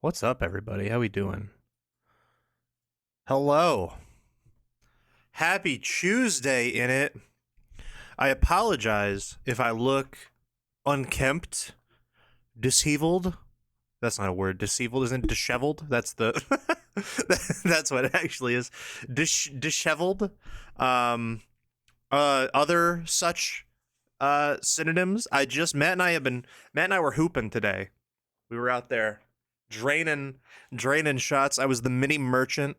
What's up, everybody? How we doing? Hello. Happy Tuesday in it. I apologize if I look unkempt, disheveled. That's not a word. Disheveled isn't disheveled. That's the. That's what it actually is. Disheveled. Um. Other such synonyms. Matt and I were hooping today. We were out there draining shots. I was the mini merchant.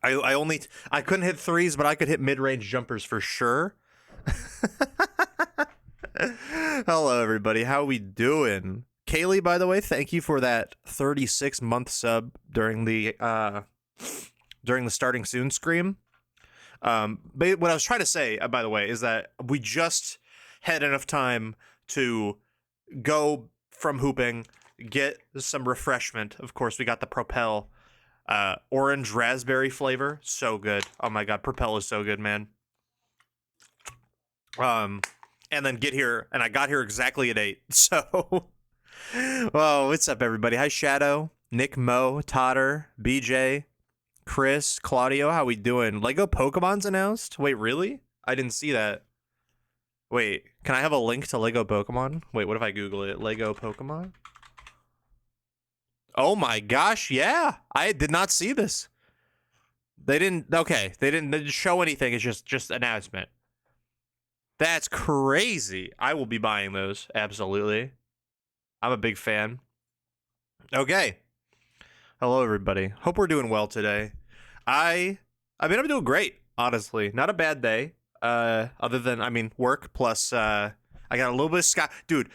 I couldn't hit threes, but I could hit mid range jumpers for sure. Hello, everybody. How we doing? Kaylee, by the way, thank you for that 36-month sub during the starting soon scream. But what I was trying to say, by the way, is that we just had enough time to go from hooping, get some refreshment. Of course, we got the Propel orange raspberry flavor. So good. Oh my god, Propel is so good, man. And then get here, and I got here exactly at 8. So, oh, what's up, everybody? Hi, Shadow, Nick, Mo, Totter, BJ, Chris, Claudio. How we doing? Lego Pokemon's announced? Wait, really? I didn't see that. Wait, can I have a link to Lego Pokemon? Wait, what if I Google it? Lego Pokemon? Oh my gosh, yeah. I did not see this. They didn't show anything. It's just announcement. That's crazy. I will be buying those. Absolutely. I'm a big fan. Okay. Hello, everybody. Hope we're doing well today. I'm doing great, honestly. Not a bad day. Other than, work plus, I got a little bit of sky. Dude,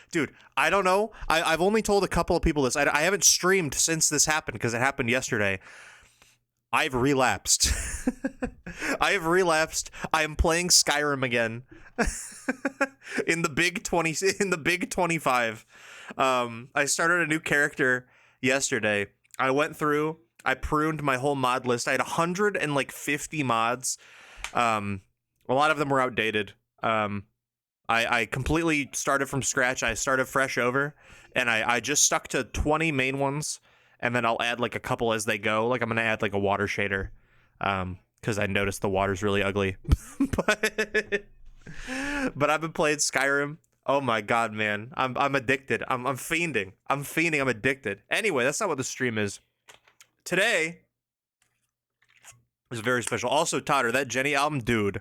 I don't know. I've only told a couple of people this. I haven't streamed since this happened because it happened yesterday. I've relapsed. I am playing Skyrim again. in the big 25. I started a new character yesterday. I went through, I pruned my whole mod list. I had 150 mods. A lot of them were outdated. I completely started from scratch. I started fresh over, and I just stuck to 20 main ones, and then I'll add like a couple as they go. Like I'm gonna add like a water shader, because I noticed the water's really ugly. but I've been playing Skyrim. Oh my god, man, I'm addicted. I'm fiending. I'm addicted. Anyway, that's not what the stream is. Today was very special. Also, Totter, that Jenny album, dude.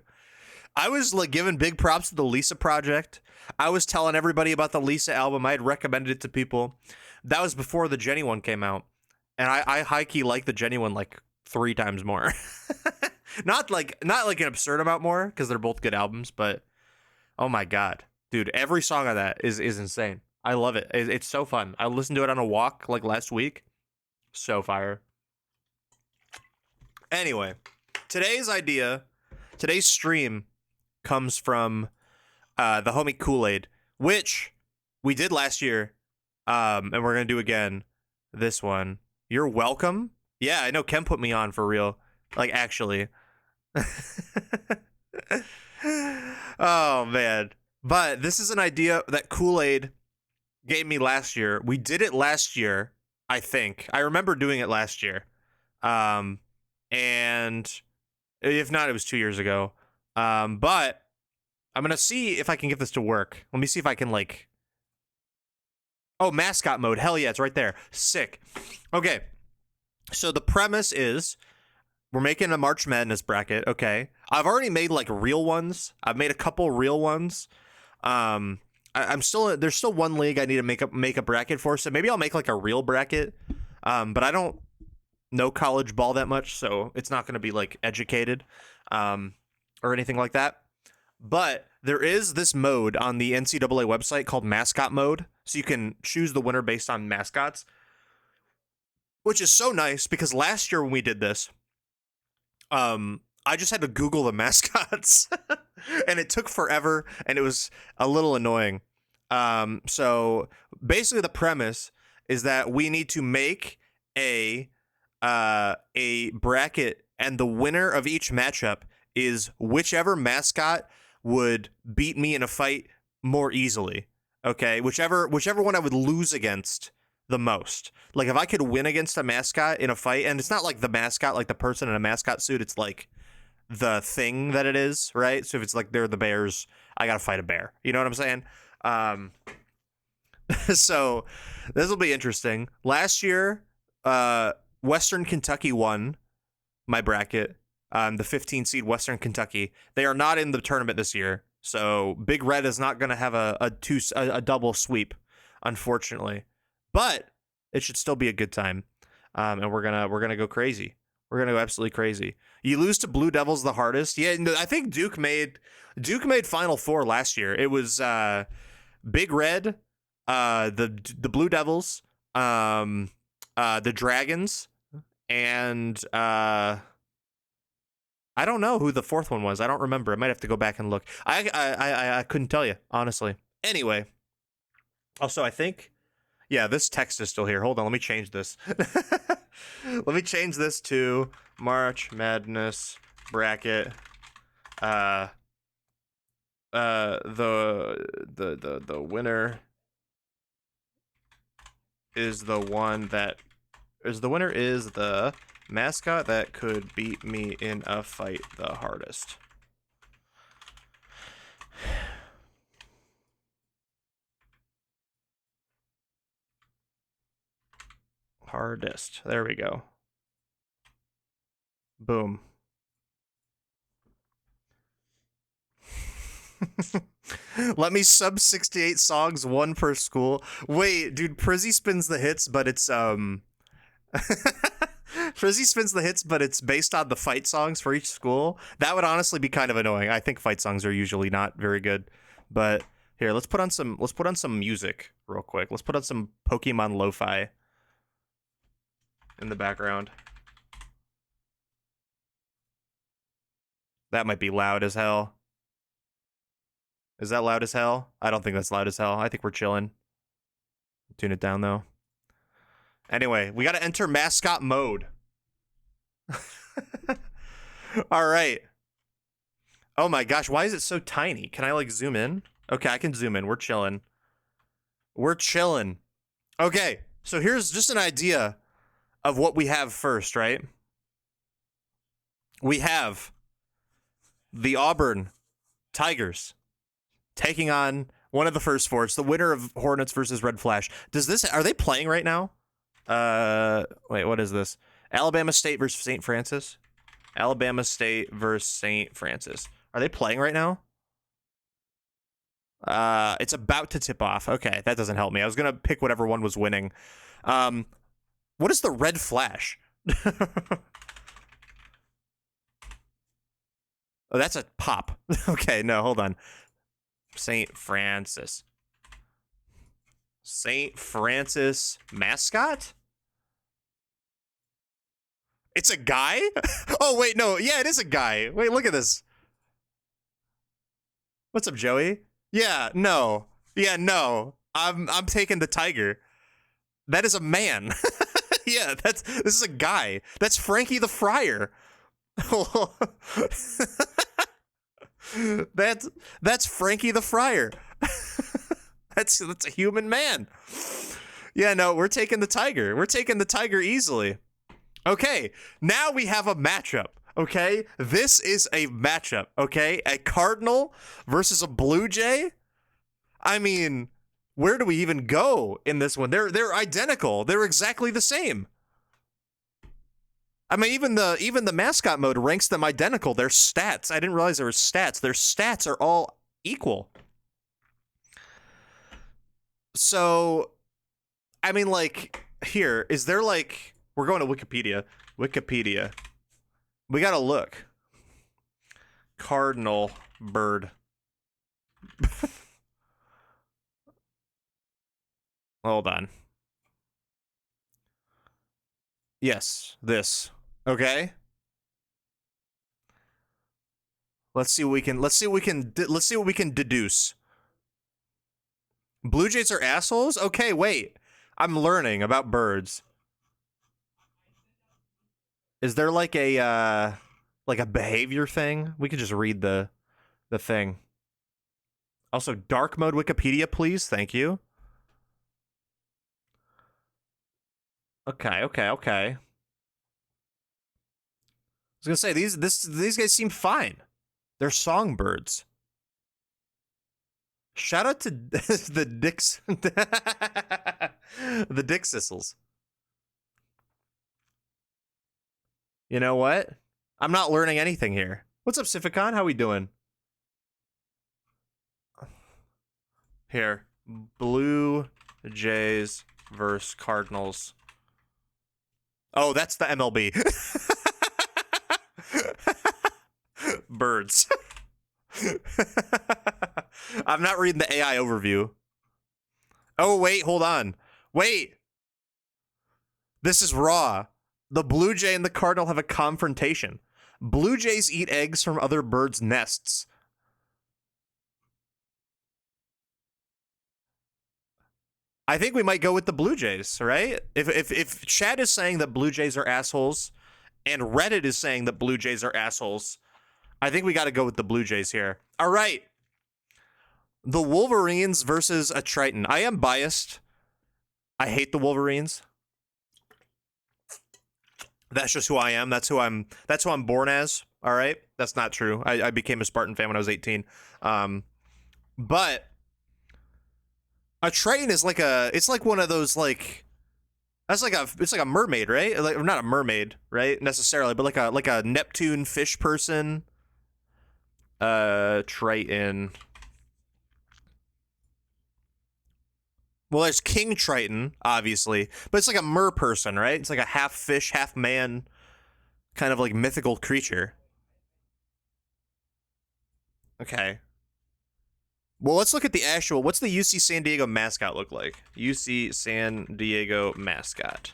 I was like giving big props to the Lisa project. I was telling everybody about the Lisa album. I had recommended it to people. That was before the Jenny one came out. And I high-key like the Jenny one like 3 times more. not like an absurd amount more, because they're both good albums, but oh my god. Dude, every song on that is insane. I love it. It's so fun. I listened to it on a walk like last week. So fire. Anyway, today's stream comes from the homie Kool-Aid, which we did last year, and we're gonna do again this one. You're welcome. Yeah, I know Ken put me on for real, like actually. Oh man, but this is an idea that Kool-Aid gave me last year. We did it last year, I think. I remember doing it last year, and if not, it was 2 years ago. But I'm gonna see if I can get this to work. Let me see if I can like. Oh, mascot mode. Hell yeah, it's right there. Sick. Okay. So the premise is we're making a March Madness bracket. Okay. I've already made like real ones. I've made a couple real ones. I'm still there's still one league I need to make a bracket for. So maybe I'll make like a real bracket. But I don't know college ball that much, so it's not going to be like educated, or anything like that. But there is this mode on the NCAA website called Mascot mode. So you can choose the winner based on mascots, which is so nice because last year when we did this, I just had to Google the mascots and it took forever and it was a little annoying. So basically the premise is that we need to make a bracket, and the winner of each matchup is whichever mascot would beat me in a fight more easily. Okay, whichever one I would lose against the most. Like if I could win against a mascot in a fight, and it's not like the mascot, like the person in a mascot suit, it's like the thing that it is, right? So if it's like they're the bears, I gotta fight a bear. You know what I'm saying? Um, so this will be interesting. Last year, Western Kentucky won my bracket. The 15 seed Western Kentucky. They are not in the tournament this year, so Big Red is not going to have a double sweep, unfortunately. But it should still be a good time, and we're gonna go crazy. We're gonna go absolutely crazy. You lose to Blue Devils the hardest. Yeah, I think Duke made Final Four last year. It was Big Red, the Blue Devils, the Dragons, and I don't know who the fourth one was. I don't remember. I might have to go back and look. I couldn't tell you, honestly. Anyway, also I think, yeah, this text is still here. Hold on, let me change this. Let me change this to March Madness bracket. The winner is the one that is the mascot that could beat me in a fight the hardest. Hardest. There we go. Boom. Let me sub 68 songs, one per school. Wait, dude, Prizzy spins the hits, but it's Prizzy spins the hits, but it's based on the fight songs for each school. That would honestly be kind of annoying. I think fight songs are usually not very good. But here, let's put on some music real quick. Let's put on some Pokemon lo-fi in the background. That might be loud as hell. Is that loud as hell? I don't think that's loud as hell. I think we're chilling. Tune it down though. Anyway, we got to enter mascot mode. All right. Oh my gosh, why is it so tiny? Can I like zoom in? Okay, I can zoom in. We're chilling. We're chilling. Okay, so here's just an idea of what we have first, right? We have the Auburn Tigers taking on one of the first four. It's the winner of Hornets versus Red Flash. Are they playing right now? Wait, what is this? Alabama State versus St. Francis? Alabama State versus St. Francis. Are they playing right now? It's about to tip off. Okay, that doesn't help me. I was gonna pick whatever one was winning. What is the Red Flash? Oh, that's a pop. Okay, no, hold on. St. Francis. St. Francis mascot? It's a guy? Oh, wait, no. Yeah, it is a guy. Wait, look at this. What's up, Joey? Yeah, no. Yeah, no. I'm taking the tiger. That is a man. Yeah, this is a guy. That's Frankie the Friar. That's Frankie the Friar. That's a human man. Yeah, no, we're taking the tiger. We're taking the tiger easily. Okay, now we have a matchup. Okay, this is a matchup. Okay, a Cardinal versus a Blue Jay. I mean, where do we even go in this one? They're identical. They're exactly the same. I mean, even the mascot mode ranks them identical. Their stats. I didn't realize there were stats. Their stats are all equal. So, I mean, like, here, is there like, we're going to Wikipedia. Wikipedia. We gotta look. Cardinal bird. Hold on. Yes, this. Okay. Let's see what we can deduce. Blue Jays are assholes? Okay, wait. I'm learning about birds. Is there like a behavior thing? We could just read the thing. Also, dark mode Wikipedia, please. Thank you. Okay, okay, okay. I was gonna say these guys seem fine. They're songbirds. Shout out to the dicks, the dick sissels. You know what? I'm not learning anything here. What's up, Sificon? How we doing? Here, Blue Jays versus Cardinals. Oh, that's the MLB. Birds. I'm not reading the AI overview. Oh, wait, hold on. Wait. This is raw. The Blue Jay and the Cardinal have a confrontation. Blue Jays eat eggs from other birds' nests. I think we might go with the Blue Jays, right? If Chad is saying that Blue Jays are assholes and Reddit is saying that Blue Jays are assholes, I think we got to go with the Blue Jays here. All right. The Wolverines versus a Triton. I am biased. I hate the Wolverines. That's just who I am. That's who I'm born as. All right. That's not true. I became a Spartan fan when I was 18. But a Triton is it's like one of those it's like a mermaid, right? Like, not a mermaid, right? Necessarily, but like a Neptune fish person. Triton. Well, there's King Triton, obviously, but it's like a mer person, right? It's like a half fish, half man, kind of like mythical creature. Okay. Well, let's look at the actual. What's the UC San Diego mascot look like? UC San Diego mascot.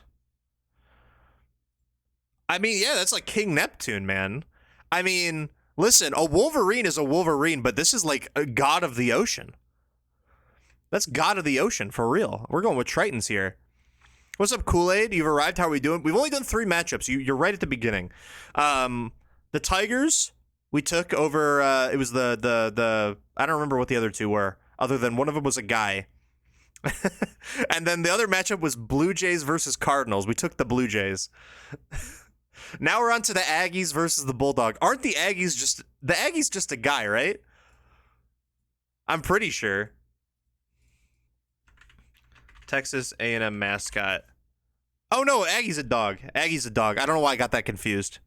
I mean, yeah, that's like King Neptune, man. I mean, listen, a Wolverine is a Wolverine, but this is like a god of the ocean. That's god of the ocean, for real. We're going with Tritons here. What's up, Kool-Aid? You've arrived. How are we doing? We've only done 3 matchups. You're right at the beginning. The Tigers, we took over, it was the I don't remember what the other 2 were, other than one of them was a guy. And then the other matchup was Blue Jays versus Cardinals. We took the Blue Jays. Now we're on to the Aggies versus the Bulldog. Aren't the Aggies just a guy, right? I'm pretty sure. Texas A&M mascot. Oh no, Aggie's a dog. Aggie's a dog. I don't know why I got that confused.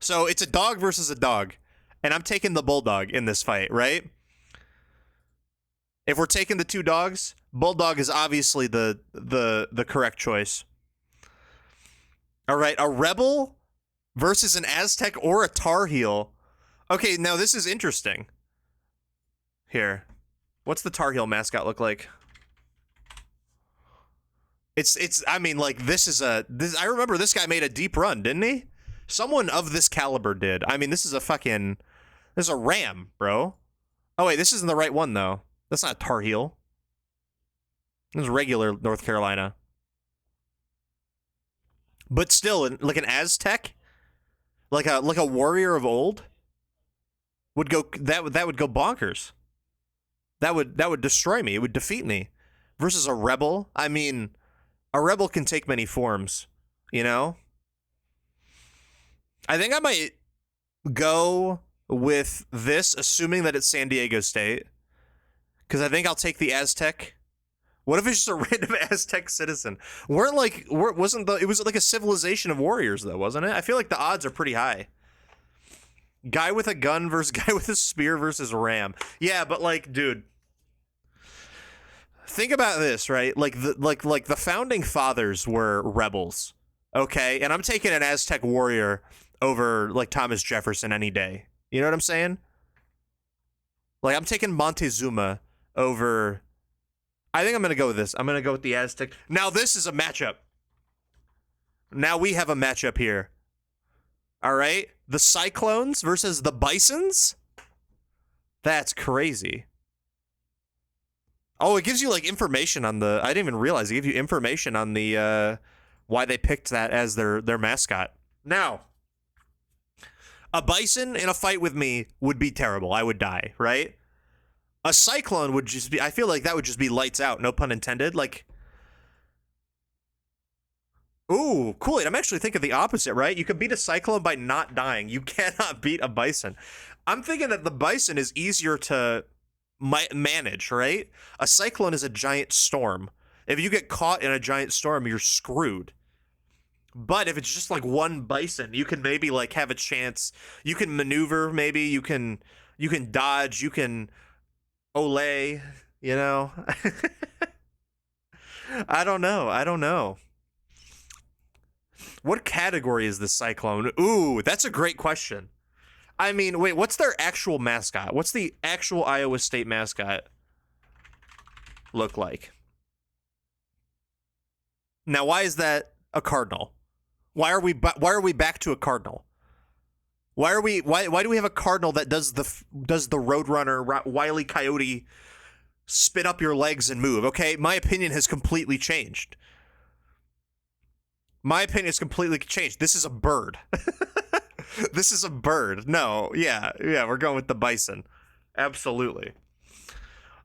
So it's a dog versus a dog, and I'm taking the Bulldog in this fight, right? If we're taking the 2 dogs, Bulldog is obviously the correct choice. All right, a Rebel versus an Aztec or a Tar Heel. Okay, now this is interesting. Here, what's the Tar Heel mascot look like? It's I mean, like, I remember this guy made a deep run, didn't he? Someone of this caliber did. I mean, this is a ram, bro. Oh wait, this isn't the right one though. That's not Tar Heel. This is regular North Carolina. But still, like an Aztec, like a warrior of old, would go that would go bonkers. That would destroy me. It would defeat me. Versus a rebel. I mean, a rebel can take many forms, you know? I think I might go with this, assuming that it's San Diego State, because I think I'll take the Aztec. What if it's just a random Aztec citizen? It was like a civilization of warriors, though, wasn't it? I feel like the odds are pretty high. Guy with a gun versus guy with a spear versus ram. Yeah, but like, dude, think about this, right? Like the founding fathers were rebels, okay? And I'm taking an Aztec warrior over like Thomas Jefferson any day. You know what I'm saying? Like, I'm taking Montezuma over. I think I'm going to go with this. I'm going to go with the Aztec. Now this is a matchup. Now we have a matchup here. All right? The Cyclones versus the Bisons? That's crazy. Oh, it gives you like information on the. I didn't even realize it gave you information on the why they picked that as their mascot. Now, a bison in a fight with me would be terrible. I would die, right? A cyclone would just be. I feel like that would just be lights out. No pun intended. Like, Ooh, Kool-Aid. I'm actually thinking the opposite, right? You can beat a cyclone by not dying. You cannot beat a bison. I'm thinking that the bison is easier to manage, right? A cyclone is a giant storm. If you get caught in a giant storm, you're screwed. But if it's just like one bison, you can maybe like have a chance. You can maneuver, maybe you can dodge, you can olay, you know. I don't know. I don't know. What category is the cyclone? Ooh, that's a great question. I mean, wait, what's their actual mascot? What's the actual Iowa State mascot look like? Now, why is that a cardinal? Why are we back to a cardinal? Why do we have a cardinal that does the Roadrunner Wile E. Coyote spin up your legs and move? Okay, my opinion has completely changed. My opinion has completely changed. This is a bird. This is a bird. No, yeah, we're going with the bison. Absolutely.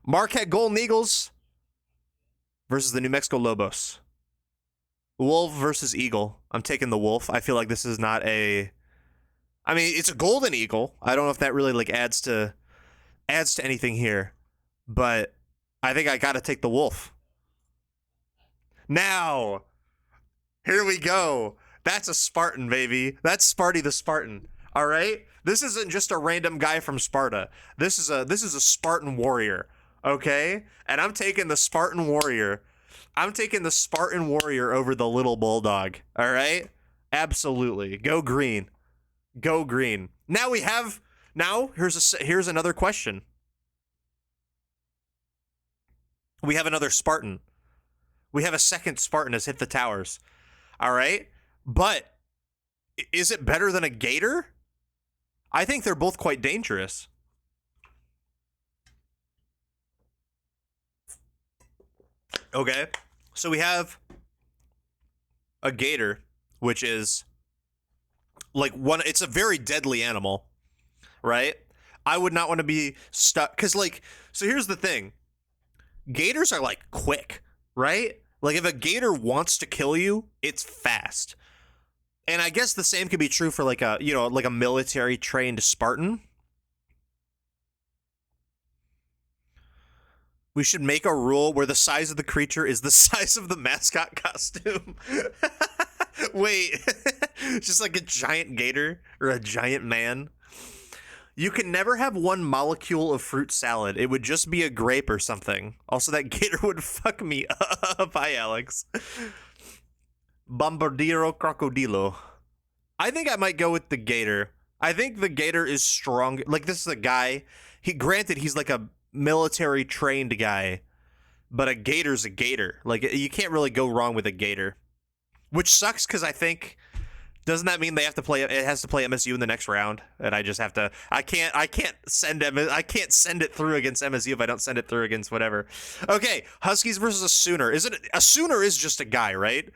Marquette Golden Eagles versus the New Mexico Lobos. Wolf versus eagle. I'm taking the wolf. I feel like this is not a... I mean, it's a golden eagle. I don't know if that really like adds to anything here, but I think I got to take the wolf. Now, here we go. That's a Spartan, baby. That's Sparty the Spartan. All right? This isn't just a random guy from Sparta. This is a Spartan warrior, okay? And I'm taking the Spartan warrior. I'm taking the Spartan warrior over the little bulldog. All right? Absolutely. Go green. Go green. Now here's another question. We have another Spartan. We have a second Spartan has hit the towers. All right? But is it better than a gator? I think they're both quite dangerous. Okay. So we have a gator, which is like it's a very deadly animal, right? I would not want to be stuck because so here's the thing. Gators are like quick, right? Like if a gator wants to kill you, it's fast. And I guess the same could be true for like a military trained Spartan. We should make a rule where the size of the creature is the size of the mascot costume. Wait, just like a giant gator or a giant man. You can never have one molecule of fruit salad. It would just be a grape or something. Also, that gator would fuck me up. Hi, Alex. Bombardiro crocodilo. I think I might go with the gator. I think the gator is strong. Like, this is a guy. He's like a military trained guy, but a gator's a gator. Like, you can't really go wrong with a gator. Which sucks because I think... Doesn't that mean it has to play MSU in the next round? And I just have to... I can't send it through against MSU if I don't send it through against whatever. Okay, Huskies versus a Sooner. A Sooner is just a guy, right?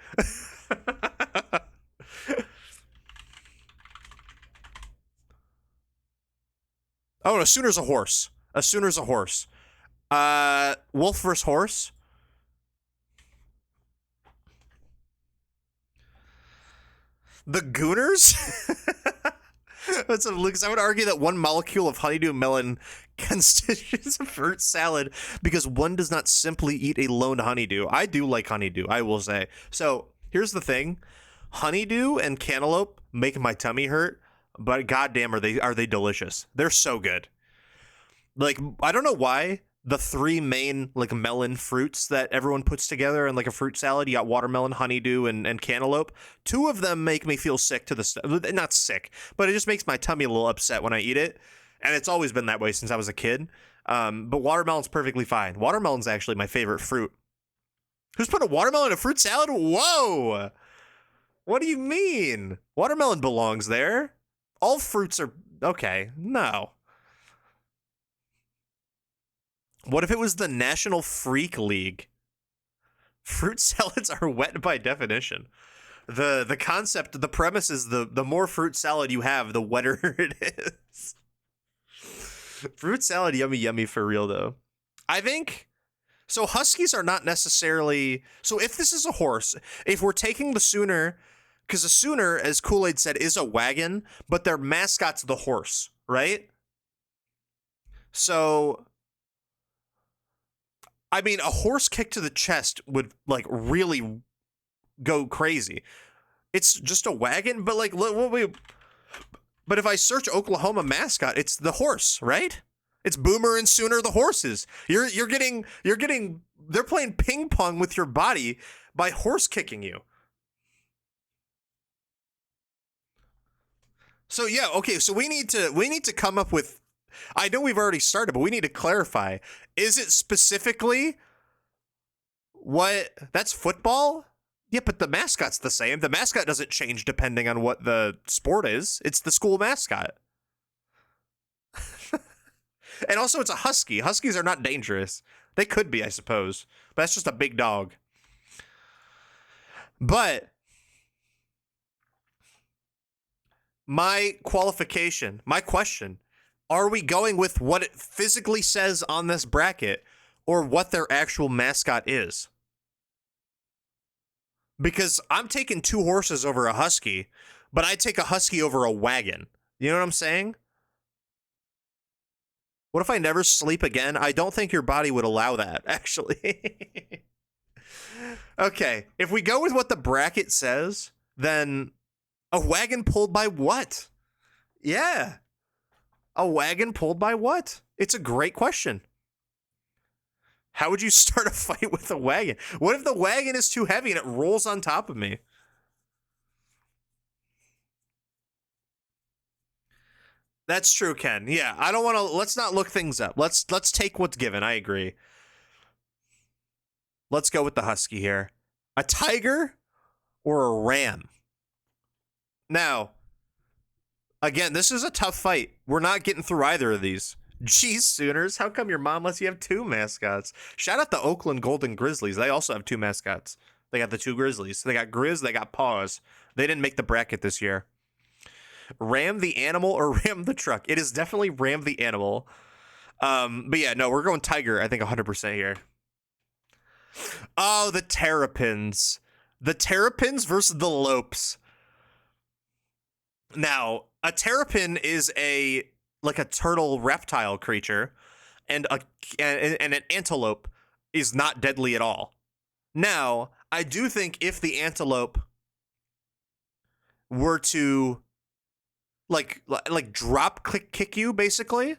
Oh, a Sooner's a horse. A Sooner's a horse. Wolf versus horse. The Gooners? That's because I would argue that one molecule of honeydew melon constitutes a fruit salad because one does not simply eat a lone honeydew. I do like honeydew, I will say. So here's the thing: honeydew and cantaloupe make my tummy hurt, but goddamn, are they delicious? They're so good. Like, I don't know why the three main like melon fruits that everyone puts together in like a fruit salad. You got watermelon, honeydew, and cantaloupe. Two of them make me feel sick to the not sick, but it just makes my tummy a little upset when I eat it. And it's always been that way since I was a kid. But watermelon's perfectly fine. Watermelon's actually my favorite fruit. Who's put a watermelon in a fruit salad? Whoa! What do you mean? Watermelon belongs there. All fruits are okay. No. What if it was the National Freak League? Fruit salads are wet by definition. The concept, the premise is the more fruit salad you have, the wetter it is. Fruit salad, yummy, yummy for real, though. I think So huskies are not necessarily. So if this is a horse, if we're taking the Sooner, because the Sooner, as Kool-Aid said, is a wagon, but their mascot's the horse, right? So, I mean, a horse kick to the chest would like really go crazy. It's just a wagon, but like, but if I search Oklahoma mascot, it's the horse, right? It's Boomer and Sooner the horses. You're getting they're playing ping pong with your body by horse kicking you. So yeah, okay, so we need to come up with, I know we've already started, but we need to clarify. Is it specifically what that's football? Yeah, but the mascot's the same. The mascot doesn't change depending on what the sport is. It's the school mascot. And also, it's a husky. Huskies are not dangerous. They could be, I suppose. But that's just a big dog. But my question, are we going with what it physically says on this bracket or what their actual mascot is? Because I'm taking two horses over a husky, but I take a husky over a wagon. You know what I'm saying? What if I never sleep again? I don't think your body would allow that, actually. Okay, if we go with what the bracket says, then a wagon pulled by what? Yeah. A wagon pulled by what? It's a great question. How would you start a fight with a wagon? What if the wagon is too heavy and it rolls on top of me? That's true, Ken. Yeah, I don't want to. Let's not look things up. Let's take what's given. I agree. Let's go with the husky here. A tiger or a ram? Now, again, this is a tough fight. We're not getting through either of these. Geez, Sooners, how come your mom lets you have two mascots? Shout out the Oakland Golden Grizzlies. They also have two mascots. They got the two Grizzlies. They got Grizz, they got Paws. They didn't make the bracket this year. Ram the animal or Ram the truck? It is definitely Ram the animal. But yeah, no, we're going Tiger, I think 100% here. Oh, the Terrapins. The Terrapins versus the Lopes. Now, a terrapin is a turtle reptile creature, and an antelope is not deadly at all. Now, I do think if the antelope were to like drop kick you, basically,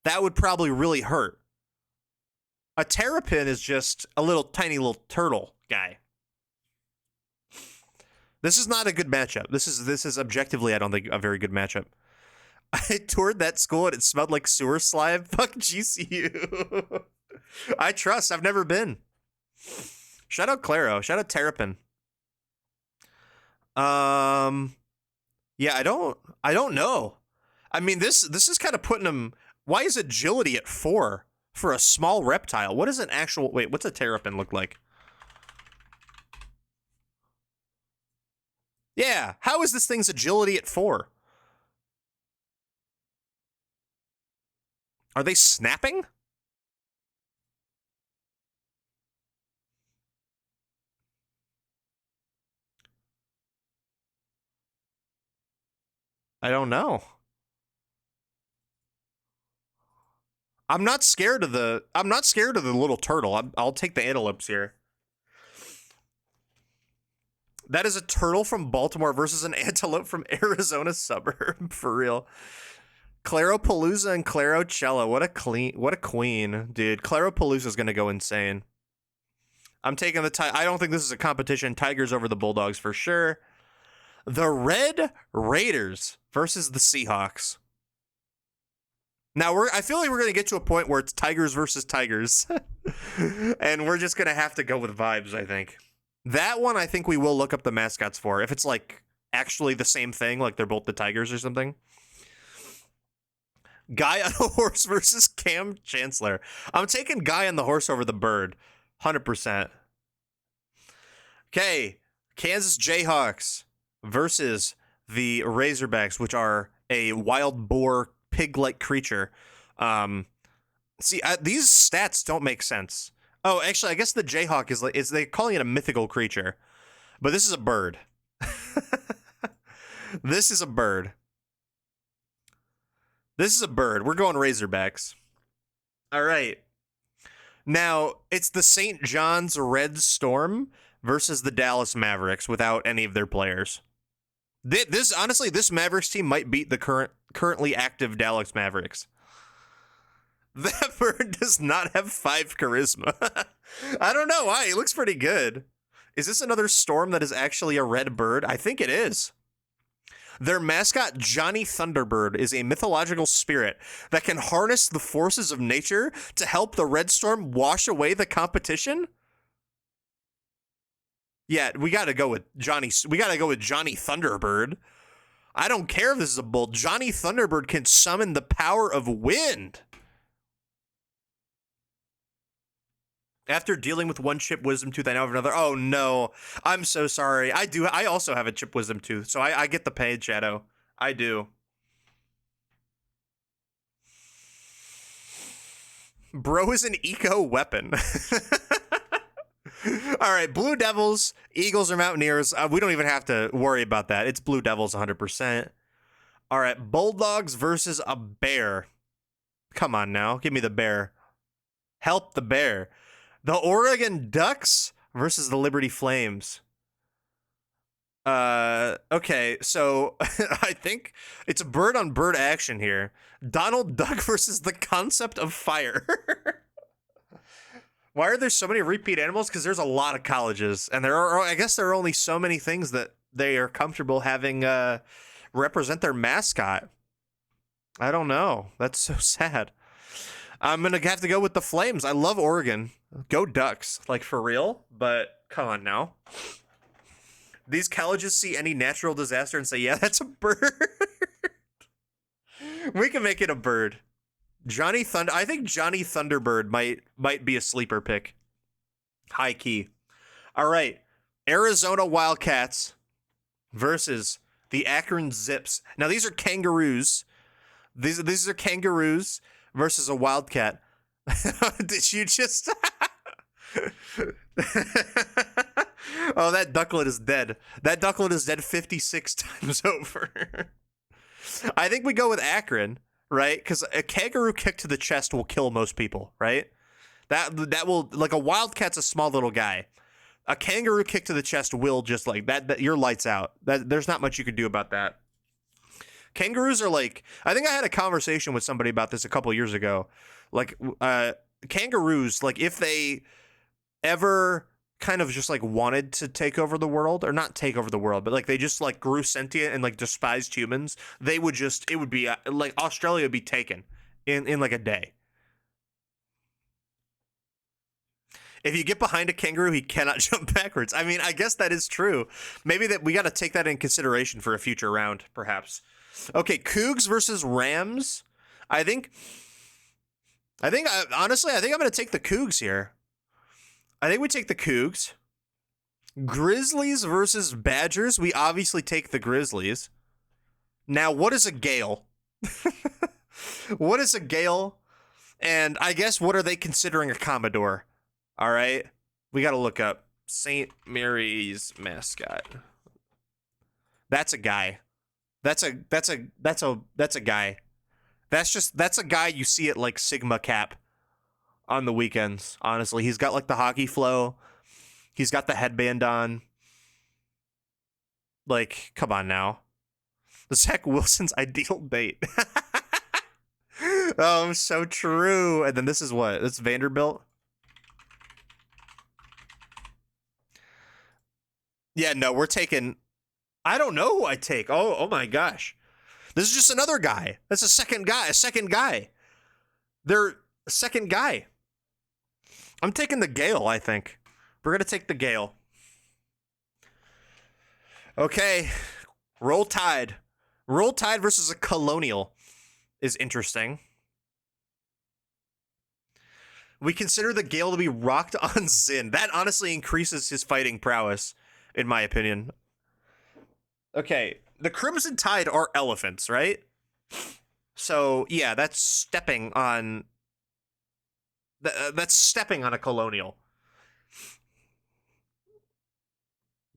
that would probably really hurt. A terrapin is just a tiny little turtle guy. This is not a good matchup. This is objectively, I don't think, a very good matchup. I toured that school and it smelled like sewer slime. Fuck GCU. I trust. I've never been. Shout out Claro. Shout out Terrapin. Yeah, I don't know. I mean, this is kind of putting him. Why is agility at 4 for a small reptile? What is an actual? Wait, what's a terrapin look like? Yeah, how is this thing's agility at 4? Are they snapping? I don't know. I'm not scared of the little turtle. I'll take the antelopes here. That is a turtle from Baltimore versus an antelope from Arizona suburb. For real. Claropalooza and Clarocella. What a queen, dude. Claropalooza is gonna go insane. I'm taking the I don't think this is a competition. Tigers over the Bulldogs for sure. The Red Raiders versus the Seahawks. Now I feel like we're gonna get to a point where it's Tigers versus Tigers, and we're just gonna have to go with vibes. I think that one. I think we will look up the mascots for if it's like actually the same thing, like they're both the Tigers or something. Guy on a horse versus Cam Chancellor. I'm taking Guy on the horse over the bird, 100%. Okay, Kansas Jayhawks versus the Razorbacks, which are a wild boar pig-like creature. These stats don't make sense. Oh, actually, I guess the Jayhawk is they calling it a mythical creature, but this is a bird. This is a bird. This is a bird. We're going Razorbacks. All right. Now, it's the St. John's Red Storm versus the Dallas Mavericks without any of their players. This honestly, this Mavericks team might beat the currently active Dallas Mavericks. That bird does not have 5 charisma. I don't know why. It looks pretty good. Is this another storm that is actually a red bird? I think it is. Their mascot, Johnny Thunderbird, is a mythological spirit that can harness the forces of nature to help the red storm wash away the competition. Yeah, we gotta go with Johnny Thunderbird. I don't care if this is a bull. Johnny Thunderbird can summon the power of wind. After dealing with one chip wisdom tooth, I now have another. Oh no, I'm so sorry. I also have a chip wisdom tooth, so I get the paid shadow. I do. Bro is an eco weapon. All right, Blue Devils, Eagles, or Mountaineers. We don't even have to worry about that. It's Blue Devils 100%. All right, Bulldogs versus a bear. Come on now, give me the bear. Help the bear. The Oregon Ducks versus the Liberty Flames. Okay, so I think it's a bird on bird action here. Donald Duck versus the concept of fire. Why are there so many repeat animals? Because there's a lot of colleges, and I guess there are only so many things that they are comfortable having represent their mascot. I don't know. That's so sad. I'm gonna have to go with the Flames. I love Oregon. Go Ducks, like for real. But come on now. These colleges see any natural disaster and say, "Yeah, that's a bird." We can make it a bird. I think Johnny Thunderbird might be a sleeper pick. High key. All right, Arizona Wildcats versus the Akron Zips. Now these are kangaroos. These are kangaroos versus a Wildcat. Did you just? Oh, that ducklet is dead. That ducklet is dead 56 times over. I think we go with Akron, right? Because a kangaroo kick to the chest will kill most people, right? That will, like, a Wildcat's a small little guy. A kangaroo kick to the chest will just like that your lights out. There's not much you can do about that. Kangaroos are like, I think I had a conversation with somebody about this a couple years ago. Like, kangaroos, like, if they ever kind of just like wanted to take over the world, or not take over the world, but like they just like grew sentient and like despised humans, it would be like Australia would be taken in like a day. If you get behind a kangaroo, he cannot jump backwards. I mean, I guess that is true. Maybe that we got to take that in consideration for a future round, perhaps. Okay, Cougs versus Rams. Honestly, I think I'm going to take the Cougs here. I think we take the Cougs. Grizzlies versus Badgers. We obviously take the Grizzlies. Now, what is a gale? What is a gale? And I guess, what are they considering a Commodore? All right, we got to look up St. Mary's mascot. That's a guy. That's a guy. That's a guy you see at like Sigma Cap on the weekends. Honestly, he's got like the hockey flow. He's got the headband on. Like, come on now. Zach Wilson's ideal date. Oh, so true. And then this is what? It's Vanderbilt. Yeah, no, we're taking. I don't know who I take. Oh my gosh. This is just another guy. That's a second guy. They're a second guy. I'm taking the Gale, I think. We're going to take the Gale. Okay. Roll Tide. Roll Tide versus a Colonial is interesting. We consider the Gale to be rocked on Zin. That honestly increases his fighting prowess, in my opinion. Okay, the Crimson Tide are elephants, right? So, yeah, that's stepping on That's stepping on a colonial.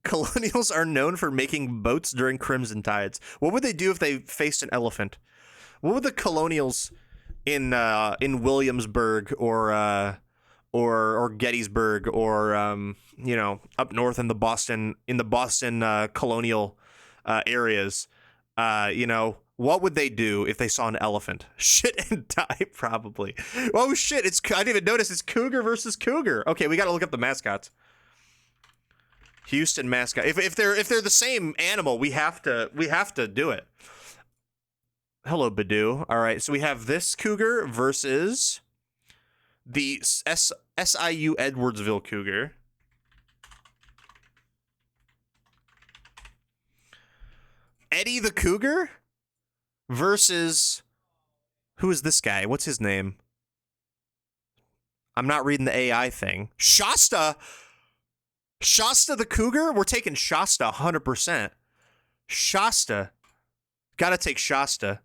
Colonials are known for making boats during crimson tides. What would they do if they faced an elephant? What would the colonials in Williamsburg or Gettysburg or up north in the Boston colonial areas, what would they do if they saw an elephant? Shit and die, probably. Oh shit! I didn't even notice it's cougar versus cougar. Okay, we got to look up the mascots. Houston mascot. If they're the same animal, we have to do it. Hello, Badoo. All right, so we have this cougar versus the SIU Edwardsville cougar. Eddie the cougar versus, who is this guy? What's his name? I'm not reading the AI thing. Shasta the cougar? We're taking Shasta 100%. Shasta. Gotta take Shasta.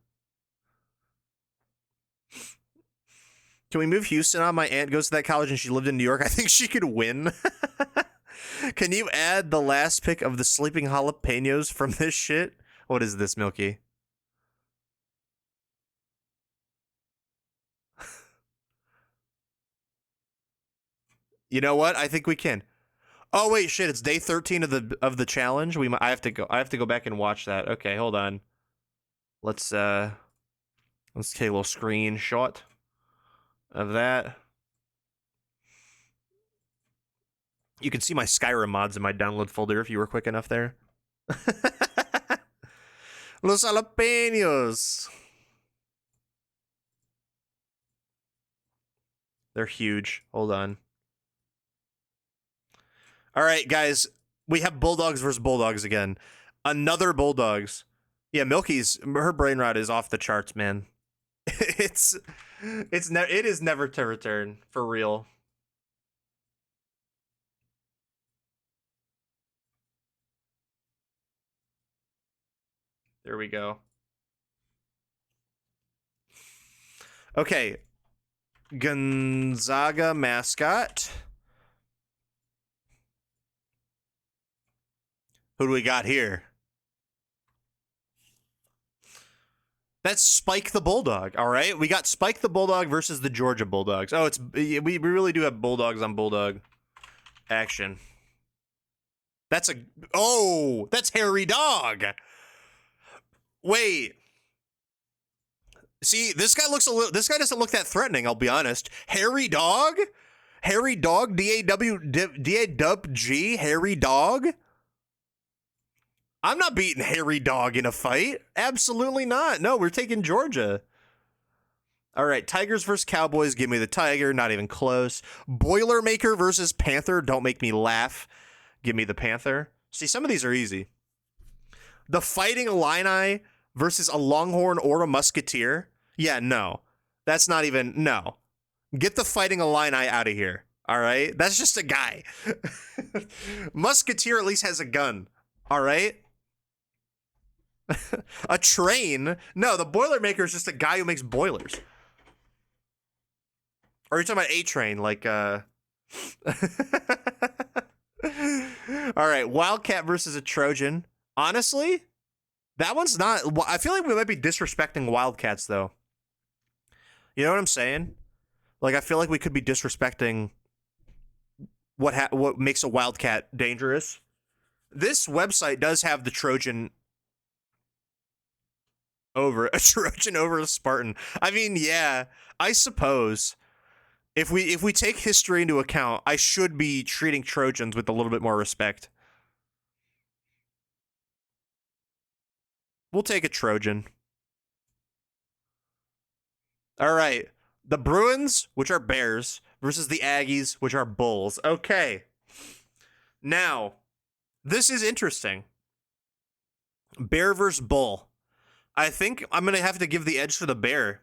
Can we move Houston on? My aunt goes to that college and she lived in New York. I think she could win. Can you add the last pick of the sleeping jalapenos from this shit? What is this, Milky? You know what? I think we can. Oh wait, shit! It's day 13 of the challenge. I have to go back and watch that. Okay, hold on. Let's take a little screenshot of that. You can see my Skyrim mods in my download folder if you were quick enough there. Los jalapenos. They're huge. Hold on. All right, guys. We have Bulldogs versus Bulldogs again. Another Bulldogs. Yeah, Milky's, her brain rot is off the charts, man. It is never to return, for real. There we go. Okay. Gonzaga mascot. Who do we got here? That's Spike the Bulldog, all right? We got Spike the Bulldog versus the Georgia Bulldogs. Oh, we really do have Bulldogs on Bulldog action. That's Harry Dog. Wait. See, this guy doesn't look that threatening, I'll be honest. Harry Dog? Harry Dog, D-A-W-G, Harry Dog? I'm not beating Harry Dog in a fight. Absolutely not. No, we're taking Georgia. All right, Tigers versus Cowboys. Give me the Tiger. Not even close. Boilermaker versus Panther. Don't make me laugh. Give me the Panther. See, some of these are easy. The Fighting Illini versus a Longhorn or a Musketeer. Yeah, no. That's not even, no. Get the Fighting Illini out of here. All right? That's just a guy. Musketeer at least has a gun. All right? A train? No, the Boilermaker is just a guy who makes boilers. Or are you talking about A-Train? Like, All right, Wildcat versus a Trojan. Honestly, that one's not... I feel like we might be disrespecting Wildcats, though. You know what I'm saying? Like, I feel like we could be disrespecting what makes a Wildcat dangerous. This website does have the Trojan over a Spartan. I mean, yeah, I suppose if we take history into account, I should be treating Trojans with a little bit more respect. We'll take a Trojan. All right. The Bruins, which are Bears, versus the Aggies, which are Bulls. Okay. Now, this is interesting. Bear versus Bull. I think I'm going to have to give the edge to the Bear.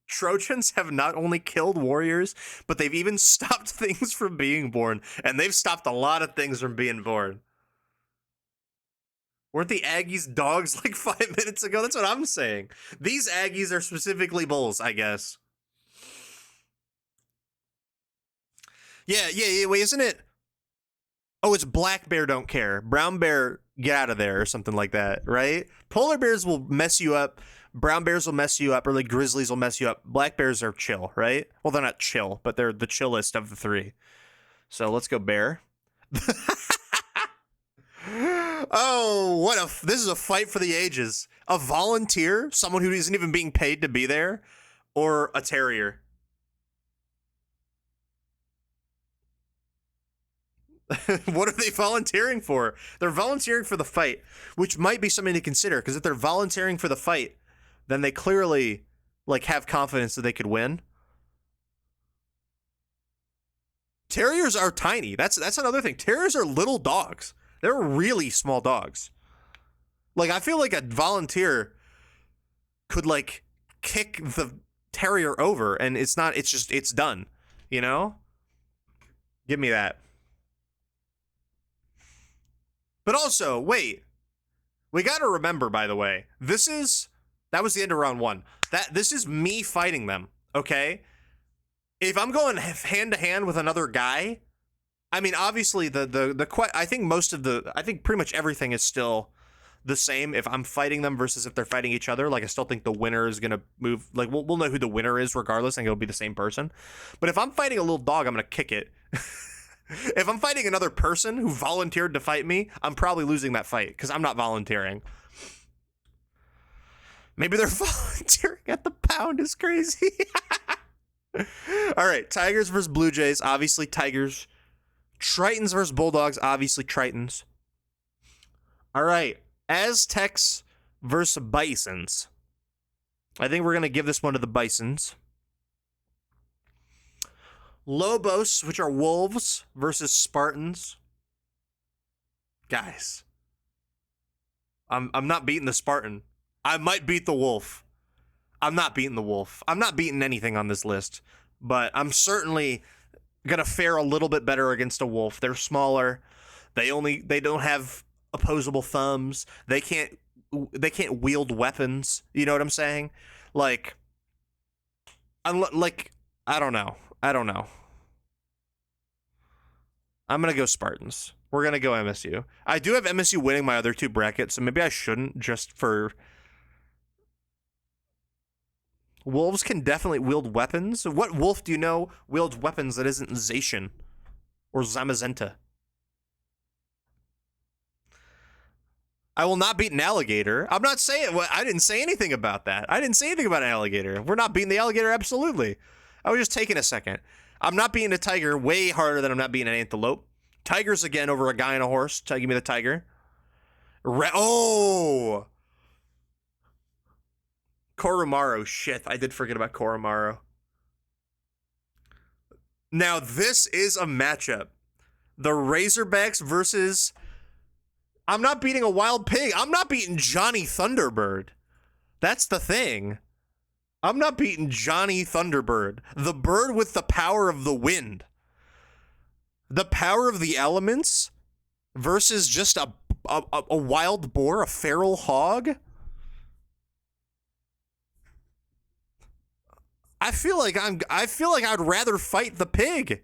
Trojans have not only killed warriors, but they've even stopped things from being born. And they've stopped a lot of things from being born. Weren't the Aggies dogs like 5 minutes ago? That's what I'm saying. These Aggies are specifically bulls, I guess. Yeah. Wait, isn't it? Oh, it's black bear don't care. Brown bear, get out of there or something like that, right? Polar bears will mess you up. Brown bears will mess you up, or like grizzlies will mess you up. Black bears are chill, right? Well, they're not chill, but they're the chillest of the three. So let's go bear. Oh, this is a fight for the ages. A volunteer, someone who isn't even being paid to be there, or a terrier. What are they volunteering for? They're volunteering for the fight, which might be something to consider, because if they're volunteering for the fight, then they clearly like have confidence that they could win. Terriers are tiny. That's another thing. Terriers are little dogs. They're really small dogs. Like, I feel like a volunteer could like kick the terrier over and it's done, you know? Give me that. But also, wait. We got to remember, by the way, that was the end of round 1. This is me fighting them, okay? If I'm going hand to hand with another guy, I mean, obviously I think pretty much everything is still the same if I'm fighting them versus if they're fighting each other. Like, I still think the winner is going to move. Like, we'll know who the winner is regardless, and it'll be the same person. But if I'm fighting a little dog, I'm going to kick it. If I'm fighting another person who volunteered to fight me, I'm probably losing that fight because I'm not volunteering. Maybe they're volunteering at the pound is crazy. All right, Tigers versus Blue Jays, obviously Tigers. Tritons versus Bulldogs, obviously Tritons. All right, Aztecs versus Bisons. I think we're going to give this one to the Bisons. Lobos, which are wolves, versus Spartans. Guys, I'm not beating the Spartan. I might beat the wolf. I'm not beating the wolf. I'm not beating anything on this list, but I'm certainly gonna fare a little bit better against a wolf. They're smaller. They don't have opposable thumbs. They can't wield weapons. You know what I'm saying? Like, I don't know. I'm gonna go Spartans. We're gonna go MSU. I do have MSU winning my other 2 brackets, so maybe I shouldn't, just for... Wolves can definitely wield weapons. What wolf do you know wields weapons that isn't Zacian or Zamazenta? I will not beat an alligator. I'm not saying... I didn't say anything about that. I didn't say anything about an alligator. We're not beating the alligator, absolutely. I was just taking a second. I'm not beating a tiger way harder than I'm not beating an antelope. Tigers again over a guy on a horse. Give me the tiger. Oh! Koromaru. Shit, I did forget about Koromaru. Now, this is a matchup. The Razorbacks versus... I'm not beating a wild pig. I'm not beating Johnny Thunderbird. That's the thing. I'm not beating Johnny Thunderbird. The bird with the power of the wind. The power of the elements versus just a wild boar, a feral hog. I feel like I'd rather fight the pig.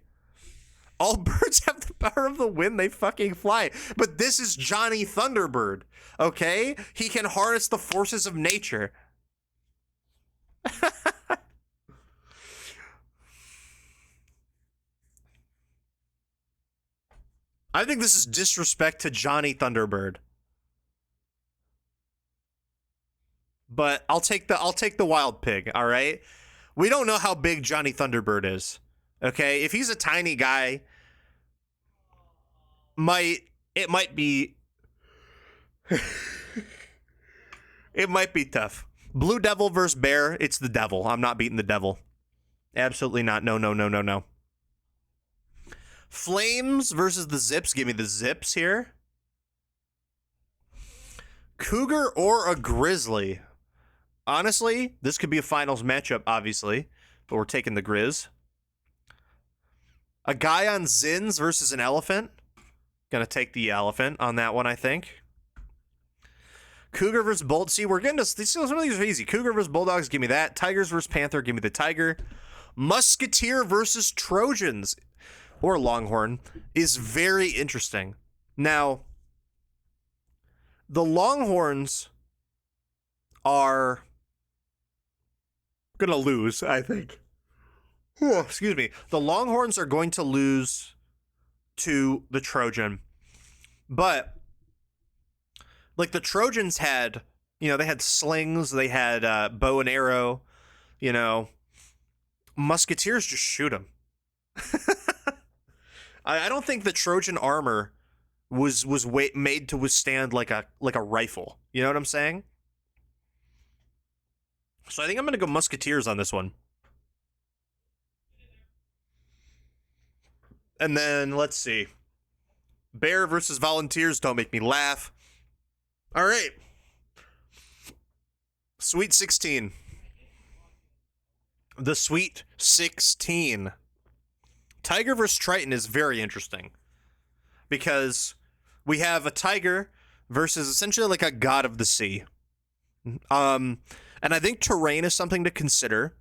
All birds have the power of the wind, they fucking fly. But this is Johnny Thunderbird, okay? He can harness the forces of nature. I think this is disrespect to Johnny Thunderbird. But I'll take the wild pig, all right? We don't know how big Johnny Thunderbird is. Okay? If he's a tiny guy, it might be it might be tough. Blue Devil versus Bear, it's the devil. I'm not beating the devil. Absolutely not. No. Flames versus the Zips. Give me the Zips here. Cougar or a Grizzly? Honestly, this could be a finals matchup, obviously, but we're taking the Grizz. A guy on Zins versus an elephant. Gonna take the elephant on that one, I think. Cougar versus Bull. See, we're getting to some of these are easy. Cougar versus Bulldogs, give me that. Tigers versus Panther, give me the Tiger. Musketeer versus Trojans. or longhorn is very interesting. Now, the longhorns are gonna lose, I think. Excuse me. The longhorns are going to lose to the Trojan, but like the Trojans had, they had slings, they had bow and arrow, Musketeers just shoot them. I don't think the Trojan armor was made to withstand like a rifle. You know what I'm saying? So I think I'm gonna go Musketeers on this one. And then let's see. Bear versus Volunteers. Don't make me laugh. All right. Sweet 16. The Sweet 16. Tiger versus Triton is very interesting because we have a tiger versus essentially like a god of the sea. And I think terrain is something to consider.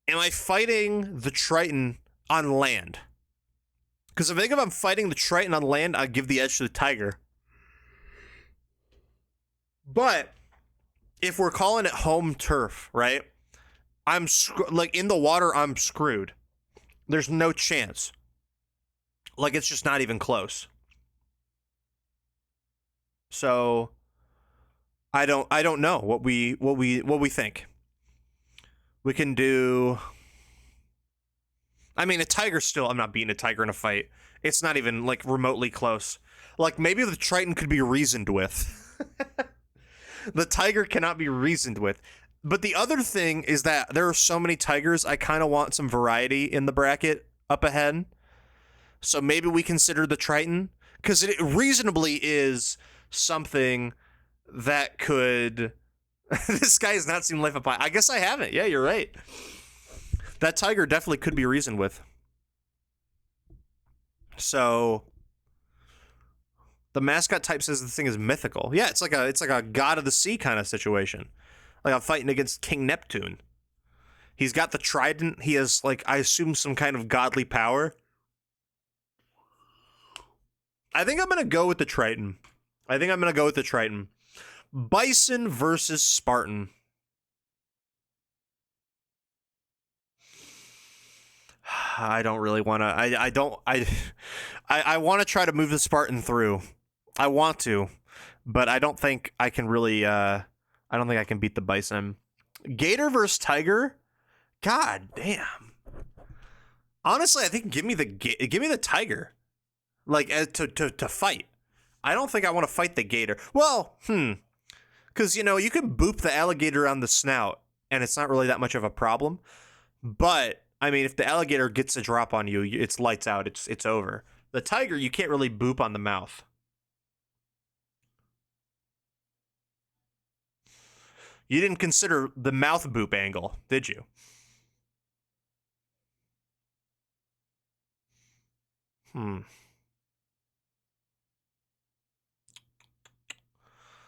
Am I fighting the Triton on land? Because if I'm fighting the Triton on land, I'd give the edge to the tiger. But if we're calling it home turf, right? I'm like in the water, I'm screwed. There's no chance. Like it's just not even close. So I don't know what we think. We can do. I mean, a tiger still. I'm not beating a tiger in a fight. It's not even like remotely close. Like maybe the Triton could be reasoned with. The tiger cannot be reasoned with. But the other thing is that there are so many tigers, I kind of want some variety in the bracket up ahead. So maybe we consider the Triton, because it reasonably is something that could... This guy has not seen Life of Pi. I guess I haven't. Yeah, you're right. That tiger definitely could be reasoned with. So... The mascot type says the thing is mythical. Yeah, it's like a god of the sea kind of situation. Like I'm fighting against King Neptune. He's got the trident. He has, like, I assume some kind of godly power. I think I'm going to go with the Triton. Bison versus Spartan. I don't really want to. I want to try to move the Spartan through. I want to, but I don't think I can really. I don't think I can beat the Bison. Gator versus Tiger. God damn. Honestly, I think give me the Tiger, like to fight. I don't think I want to fight the Gator. Well, because you can boop the alligator on the snout, and it's not really that much of a problem. But I mean, if the alligator gets a drop on you, it's lights out. It's over. The tiger, you can't really boop on the mouth. You didn't consider the mouth boop angle, did you?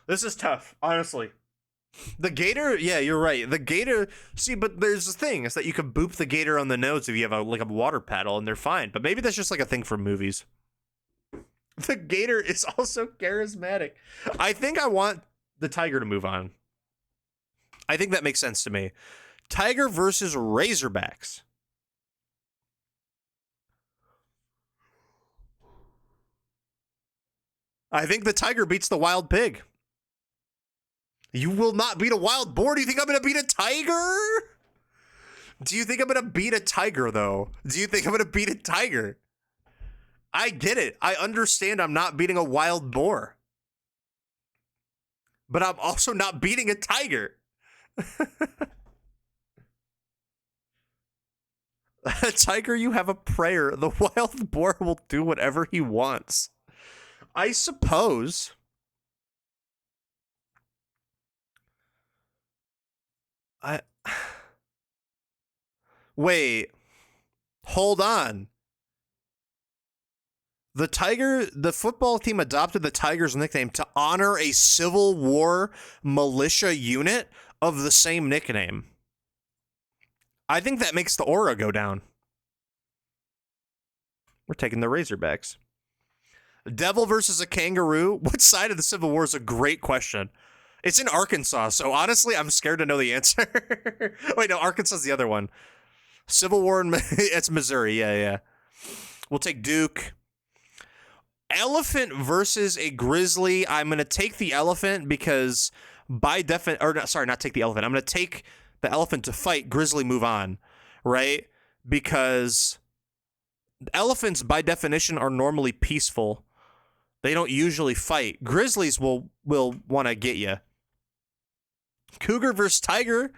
This is tough, honestly. The gator, yeah, you're right. The gator, see, but there's the thing, is that you can boop the gator on the nose if you have a water paddle, and they're fine. But maybe that's just like a thing for movies. The gator is also charismatic. I think I want the tiger to move on. I think that makes sense to me. Tiger versus Razorbacks. I think the tiger beats the wild pig. You will not beat a wild boar. Do you think I'm going to beat a tiger? Do you think I'm going to beat a tiger, though? Do you think I'm going to beat a tiger? I get it. I understand I'm not beating a wild boar. But I'm also not beating a tiger. A tiger, you have a prayer. The wild boar will do whatever he wants. I suppose... Wait. Hold on. The football team adopted the Tigers nickname to honor a Civil War militia unit of the same nickname. I think that makes the aura go down. We're taking the Razorbacks. Devil versus a kangaroo. What side of the Civil War is a great question. It's in Arkansas, so honestly, I'm scared to know the answer. Wait, no, Arkansas is the other one. Civil War, it's Missouri. Yeah. We'll take Duke. Elephant versus a grizzly. I'm going to take the elephant because by definition, or sorry, not take the elephant. I'm going to take the elephant to fight. Grizzly move on, right? Because elephants, by definition, are normally peaceful. They don't usually fight. Grizzlies will want to get you. Cougar versus tiger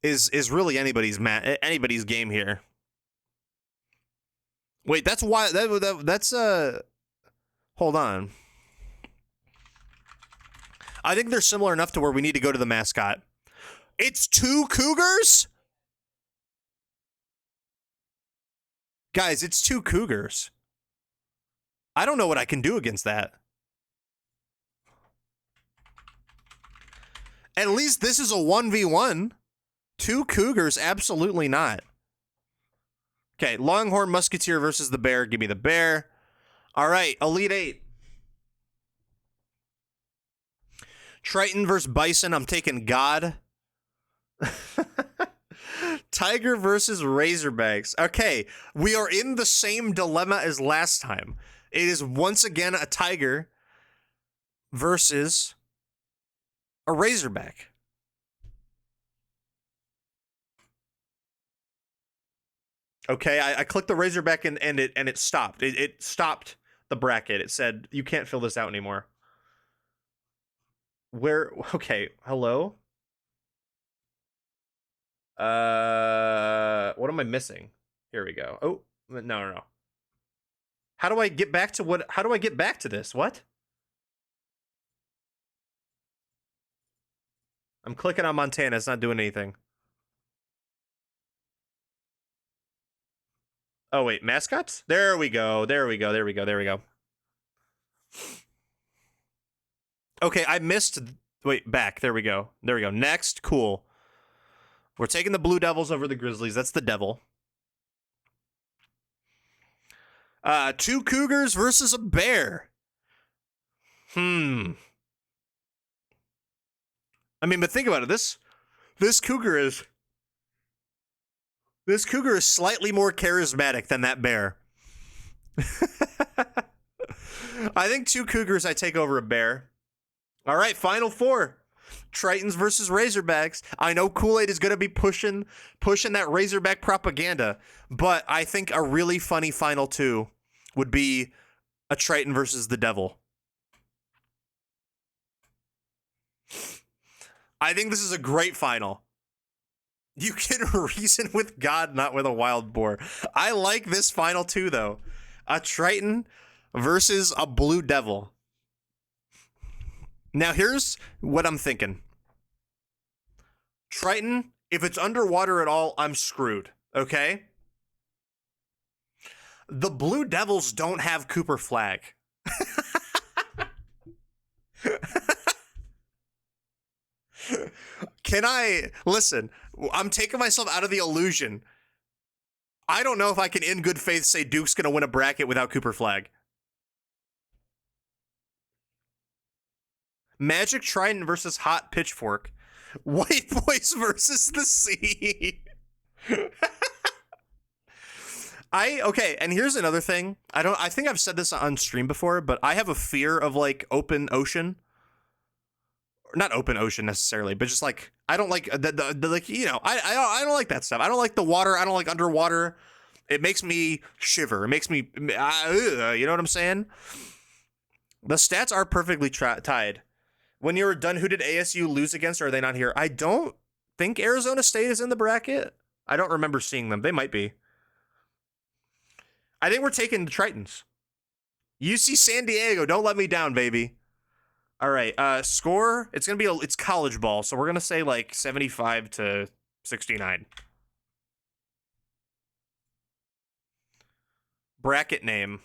is really anybody's game here. Wait, that's why that's hold on. I think they're similar enough to where we need to go to the mascot. It's 2 cougars? Guys, it's 2 cougars. I don't know what I can do against that. At least this is a 1v1. 2 cougars, absolutely not. Okay, Longhorn Musketeer versus the bear. Give me the bear. All right, Elite 8. Triton versus Bison. I'm taking God. Tiger versus Razorbacks. Okay, we are in the same dilemma as last time. It is once again a tiger versus a Razorback. Okay, I clicked the Razorback and it stopped. It stopped the bracket. It said you can't fill this out anymore. Where? Okay, hello. What am I missing? Here we go. Oh, no. How do I get back to what? How do I get back to this? What? I'm clicking on Montana. It's not doing anything. Oh, wait. Mascots? There we go. Okay, I missed. Wait, back. There we go. Next. Cool. We're taking the Blue Devils over the Grizzlies. That's the devil. 2 cougars versus a bear. I mean, but think about it. This cougar is slightly more charismatic than that bear. I think 2 cougars I take over a bear. All right, final 4. Tritons versus Razorbacks. I know Kool-Aid is going to be pushing that Razorback propaganda, but I think a really funny final 2 would be a Triton versus the Devil. I think this is a great final. You can reason with God, not with a wild boar. I like this final 2, though. A Triton versus a Blue Devil. Now, here's what I'm thinking. Triton, if it's underwater at all, I'm screwed, okay? The Blue Devils don't have Cooper Flag. Listen, I'm taking myself out of the illusion. I don't know if I can in good faith say Duke's going to win a bracket without Cooper Flag. Magic Trident versus Hot Pitchfork. White Boys versus the Sea. Okay, and here's another thing. I think I've said this on stream before, but I have a fear of like open ocean. Not open ocean necessarily, but just like I don't like the like, you know, I don't like that stuff. I don't like the water. I don't like underwater. It makes me shiver. It makes me you know what I'm saying? The stats are perfectly tied. When you were done, who did ASU lose against? Or are they not here? I don't think Arizona State is in the bracket. I don't remember seeing them. They might be. I think we're taking the Tritons. UC San Diego, don't let me down, baby. All right, score. It's gonna be it's college ball, so we're gonna say like 75-69. Bracket name.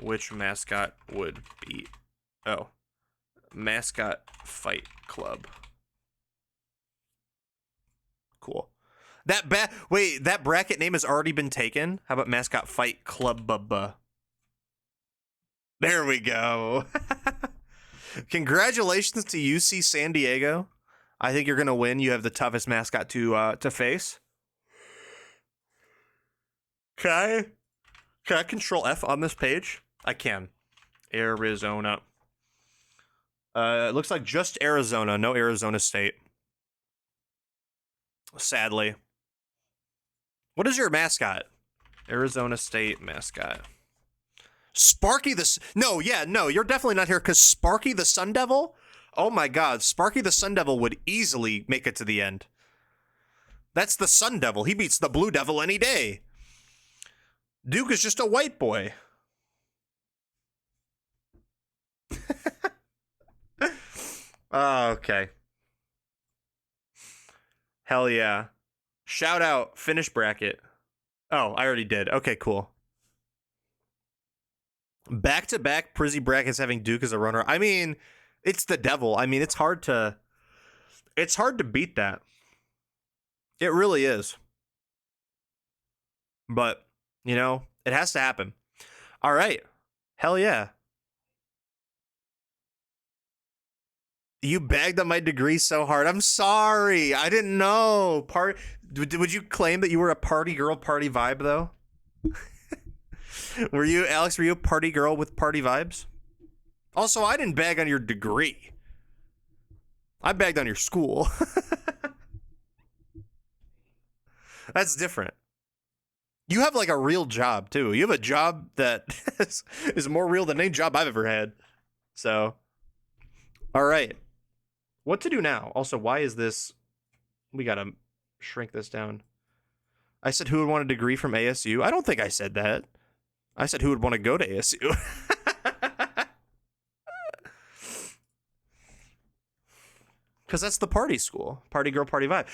Which mascot would be? Oh, Mascot Fight Club. Cool. Wait, that bracket name has already been taken. How about Mascot Fight Club? There we go. Congratulations to UC San Diego. I think you're gonna win. You have the toughest mascot to face. Can I control F on this page? I can. Arizona. It looks like just Arizona, no Arizona State. Sadly. What is your mascot? Arizona State mascot. Sparky no, you're definitely not here because Sparky the Sun Devil? Oh my god, Sparky the Sun Devil would easily make it to the end. That's the Sun Devil. He beats the Blue Devil any day. Duke is just a white boy. Okay. Hell yeah. Shout out, finish bracket. Oh, I already did. Okay, cool. Back-to-back Prizzy brackets having Duke as a runner. I mean, it's the devil. I mean, it's hard to beat that. It really is. But, you know, it has to happen. All right. Hell yeah. You bagged on my degree so hard. I'm sorry. I didn't know. Would you claim that you were a party girl, party vibe, though? Were you, Alex, were you a party girl with party vibes? Also, I didn't bag on your degree. I bagged on your school. That's different. You have like a real job, too. You have a job that is more real than any job I've ever had. So, all right. What to do now? Also, why is this... We gotta shrink this down. I said who would want a degree from ASU? I don't think I said that. I said who would want to go to ASU. Because that's the party school. Party girl, party vibe.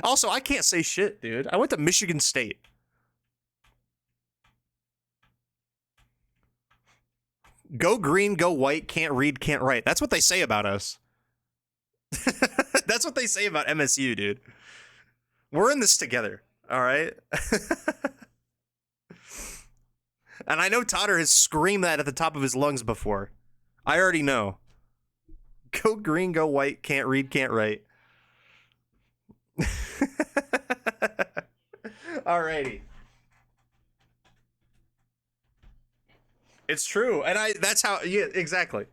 Also, I can't say shit, dude. I went to Michigan State. Go green, go white, can't read, can't write. That's what they say about us. That's what they say about MSU, dude. We're in this together, all right? And I know Totter has screamed that at the top of his lungs before. I already know. Go green, go white, can't read, can't write. Alrighty. It's true. And that's how, yeah, exactly.